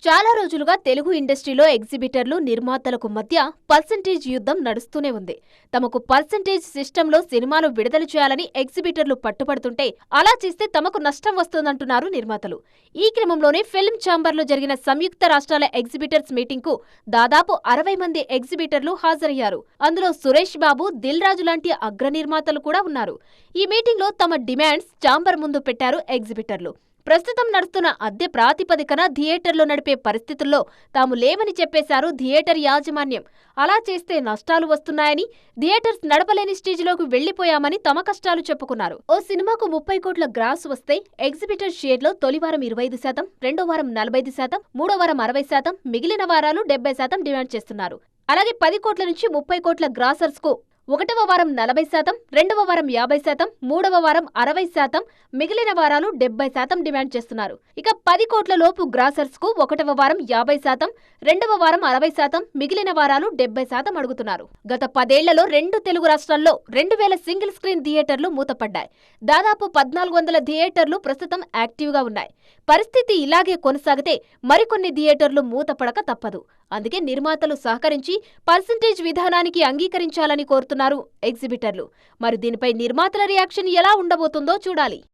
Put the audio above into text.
చాలా రోజులుగా తెలుగు ఇండస్ట్రీలో ఎగ్జిబిటర్లు, నిర్మాతలకు మధ్య పర్సెంటేజ్ యుద్ధం నడుస్తూనే ఉంది. తమకు పర్సెంటేజ్ సిస్టంలో సినిమాలు విడుదల చేయాలని ఎగ్జిబిటర్లు పట్టుపడుతుంటే, అలా చేస్తే తమకు నష్టం వస్తోందంటున్నారు నిర్మాతలు. ఈ క్రమంలోనే ఫిల్మ్ ఛాంబర్లో జరిగిన సంయుక్త రాష్ట్రాల ఎగ్జిబిటర్స్ మీటింగ్కు దాదాపు 60 మంది ఎగ్జిబిటర్లు హాజరయ్యారు. అందులో సురేష్ బాబు, దిల్ రాజు లాంటి అగ్ర నిర్మాతలు కూడా ఉన్నారు. ఈ మీటింగ్లో తమ డిమాండ్స్ ఛాంబర్ ముందు పెట్టారు ఎగ్జిబిటర్లు. ప్రస్తుతం నడుస్తున్న అద్దె ప్రాతిపదికన థియేటర్లు నడిపే పరిస్థితుల్లో తాము లేవని చెప్పేశారు థియేటర్ యాజమాన్యం. అలా చేస్తే నష్టాలు వస్తున్నాయని, థియేటర్స్ నడపలేని స్టేజిలోకి వెళ్లిపోయామని తమ కష్టాలు చెప్పుకున్నారు. ఓ సినిమాకు 30 కోట్ల గ్రాస్ వస్తే ఎగ్జిబిటర్ షేర్లో తొలి వారం 25%, రెండో వారం 45%, మూడో వారం 60%, మిగిలిన వారాలు 70% డిమాండ్ చేస్తున్నారు. అలాగే 10 కోట్ల నుంచి 30 కోట్ల గ్రాసర్స్కు ఒకటవ వారం 40%, రెండవ వారం 50%, మూడవ వారం 60%, మిగిలిన వారాలు 70% డిమాండ్ చేస్తున్నారు. ఇక 10 కోట్ల లోపు గ్రాసర్స్కు ఒకటవ వారం 50%, రెండవ వారం 60%, మిగిలిన వారాలు 70% అడుగుతున్నారు. గత 10 ఏళ్లలో 2 తెలుగు రాష్ట్రాల్లో 2000 సింగిల్ స్క్రీన్ థియేటర్లు మూతపడ్డాయి. దాదాపు 1400 థియేటర్లు ప్రస్తుతం యాక్టివ్గా ఉన్నాయి. పరిస్థితి ఇలాగే కొనసాగితే మరికొన్ని థియేటర్లు మూతపడక తప్పదు. అందుకే నిర్మాతలు సహకరించి పర్సెంటేజ్ విధానానికి అంగీకరించాలని కోరుతున్నారు ఎగ్జిబిటర్లు. మరి దీనిపై నిర్మాతల రియాక్షన్ ఎలా ఉండబోతుందో చూడాలి.